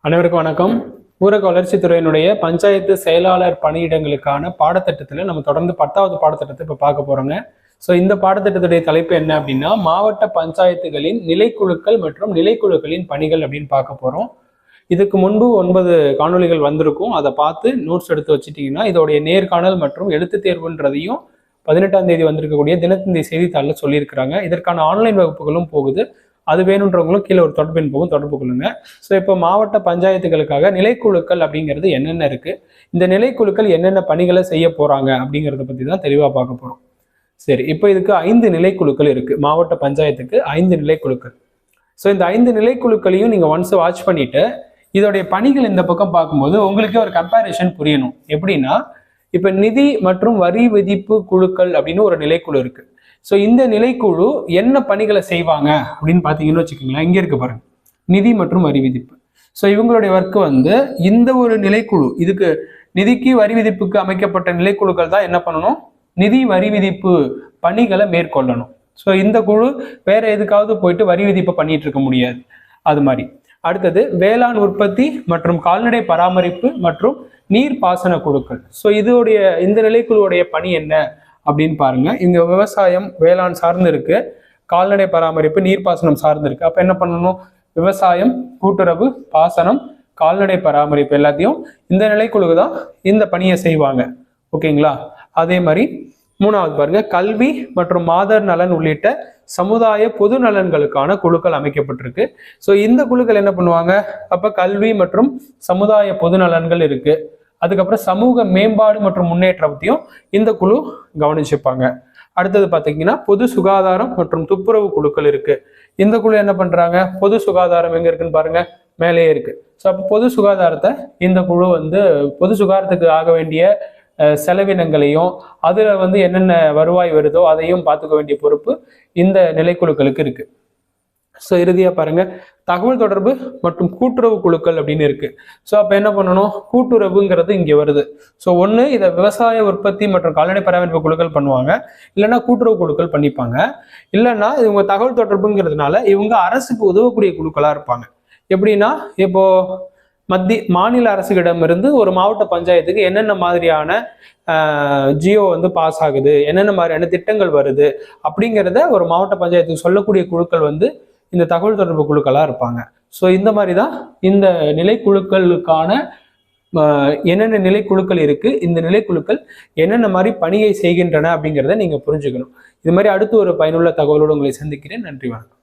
அனைவருக்கும் வணக்கம். ஊரக வளர்ச்சித்துறையினுடைய பஞ்சாயத்து செயலாளர் பணியிடங்களுக்கான பாடத்திட்டத்தில் நம்ம தொடர்ந்து 10வது பாடத்திட்டத்தை இப்போ பார்க்க போறோங்க. ஸோ இந்த பாடத்திட்டத்துடைய தலைப்பு என்ன அப்படின்னா, மாவட்ட பஞ்சாயத்துகளின் நிலைக்குழுக்கள் மற்றும் நிலைக்குழுக்களின் பணிகள் அப்படின்னு பார்க்க போறோம். இதுக்கு முன்பு 9 காணொலிகள் வந்திருக்கும். அதை பார்த்து நோட்ஸ் எடுத்து வச்சுட்டீங்கன்னா இதோடைய நேர்காணல் மற்றும் எழுத்து தேர்வுன்றதையும் 18ஆம் தேதி வந்திருக்கக்கூடிய தினத்தந்தி செய்தித்தாளில் சொல்லியிருக்கிறாங்க. இதற்கான ஆன்லைன் வகுப்புகளும் போகுது. அது வேணுன்றவங்களும் கீழே ஒரு தொடர்பின் போகும், தொடர்பு கொள்ளுங்க. ஸோ இப்போ மாவட்ட பஞ்சாயத்துகளுக்காக நிலைக்குழுக்கள் அப்படிங்கிறது என்னென்ன இருக்கு, இந்த நிலைக்குழுக்கள் என்னென்ன பணிகளை செய்ய போறாங்க அப்படிங்கிறத பத்தி தான் தெளிவாக பார்க்க போறோம். சரி, இப்போ இதுக்கு 5 நிலைக்குழுக்கள் இருக்கு. மாவட்ட பஞ்சாயத்துக்கு 5 நிலைக்குழுக்கள். ஸோ இந்த 5 நிலைக்குழுக்களையும் நீங்க ஒன்ஸ் வாட்ச் பண்ணிட்டு இதோடைய பணிகள் இந்த பக்கம் பார்க்கும்போது உங்களுக்கே ஒரு கம்பேரிஷன் புரியணும். எப்படின்னா, இப்ப நிதி மற்றும் வரி விதிப்பு குழுக்கள் அப்படின்னு ஒரு நிலைக்குழு இருக்கு. ஸோ இந்த நிலைக்குழு என்ன பணிகளை செய்வாங்க அப்படின்னு பார்த்தீங்கன்னு வச்சுக்கோங்களேன். இங்கே இருக்கு பாருங்க, நிதி மற்றும் வரி விதிப்பு. ஸோ இவங்களுடைய ஒர்க் இந்த ஒரு நிலைக்குழு, இதுக்கு நிதிக்கு வரி விதிப்புக்கு அமைக்கப்பட்ட நிலைக்குழுக்கள் தான் என்ன பண்ணணும், நிதி வரி விதிப்பு பணிகளை மேற்கொள்ளணும். ஸோ இந்த குழு வேற எதுக்காவது போயிட்டு வரி விதிப்பை பண்ணிட்டு இருக்க முடியாது. அது மாதிரி அடுத்தது வேளாண் உற்பத்தி மற்றும் கால்நடை பராமரிப்பு மற்றும் நீர் பாசன குழுக்கள். ஸோ இதோடைய இந்த நிலைக்குழுவுடைய பணி என்ன அப்படின்னு பாருங்க. இங்க விவசாயம் வேளாண் சார்ந்து இருக்கு, கால்நடை பராமரிப்பு நீர்ப்பாசனம் சார்ந்து இருக்கு. அப்ப என்ன பண்ணணும், விவசாயம், கூட்டுறவு, பாசனம், கால்நடை பராமரிப்பு எல்லாத்தையும் இந்த நிலைக்குழு தான் இந்த பணியை செய்வாங்க. ஓகேங்களா? அதே மாதிரி 3வது பாருங்க, கல்வி மற்றும் மாதர் நலன் உள்ளிட்ட சமுதாய பொது நலன்களுக்கான குழுக்கள் அமைக்கப்பட்டிருக்கு. ஸோ இந்த குழுக்கள் என்ன பண்ணுவாங்க, அப்ப கல்வி மற்றும் சமுதாய பொது நலன்கள் இருக்கு. அதுக்கப்புறம் சமூக மேம்பாடு மற்றும் முன்னேற்றத்தையும் இந்த குழு கவனிச்சுப்பாங்க. அடுத்தது பார்த்தீங்கன்னா பொது சுகாதாரம் மற்றும் துப்புரவு குழுக்கள் இருக்கு. இந்த குழு என்ன பண்றாங்க, பொது சுகாதாரம் எங்க இருக்குன்னு பாருங்க, மேலேயே இருக்கு. ஸோ அப்போ பொது சுகாதாரத்தை இந்த குழு பொது சுகாதாரத்துக்கு ஆக வேண்டிய செலவினங்களையும் அதுல என்னென்ன வருவாய் வருதோ அதையும் பார்த்துக்க வேண்டிய பொறுப்பு இந்த நிலைக்குழுக்களுக்கு இருக்கு. ஸோ இறுதியா பாருங்க, தகவல் தொடர்பு மற்றும் கூட்டுறவு குழுக்கள் அப்படின்னு இருக்கு. ஸோ அப்ப என்ன பண்ணணும், கூட்டுறவுங்கிறது இங்க வருது. ஸோ ஒண்ணு இதை விவசாய உற்பத்தி மற்றும் கால்நடை பராமரிப்பு குழுக்கள் பண்ணுவாங்க, இல்லைன்னா கூட்டுறவு குழுக்கள் பண்ணிப்பாங்க. இல்லைன்னா இவங்க தகவல் தொடர்புங்கிறதுனால இவங்க அரசுக்கு உதவக்கூடிய குழுக்களா இருப்பாங்க. எப்படின்னா, இப்போ மாநில அரசுகளிடம் இருந்து ஒரு மாவட்ட பஞ்சாயத்துக்கு என்னென்ன மாதிரியான ஜியோ பாஸ் ஆகுது, என்னென்ன மாதிரியான திட்டங்கள் வருது அப்படிங்கிறத ஒரு மாவட்ட பஞ்சாயத்துக்கு சொல்லக்கூடிய குழுக்கள் இந்த தகவல் தொடர்பு குழுக்களா இருப்பாங்க. ஸோ இந்த மாதிரி தான் இந்த நிலைக்குழுக்களுக்கான என்னென்ன நிலைக்குழுக்கள் இருக்கு, இந்த நிலைக்குழுக்கள் என்னென்ன மாதிரி பணியை செய்கின்றன அப்படிங்கிறத நீங்க புரிஞ்சுக்கணும். இது மாதிரி அடுத்து ஒரு பயனுள்ள தகவலோடு உங்களை சந்திக்கிறேன். நன்றி, வணக்கம்.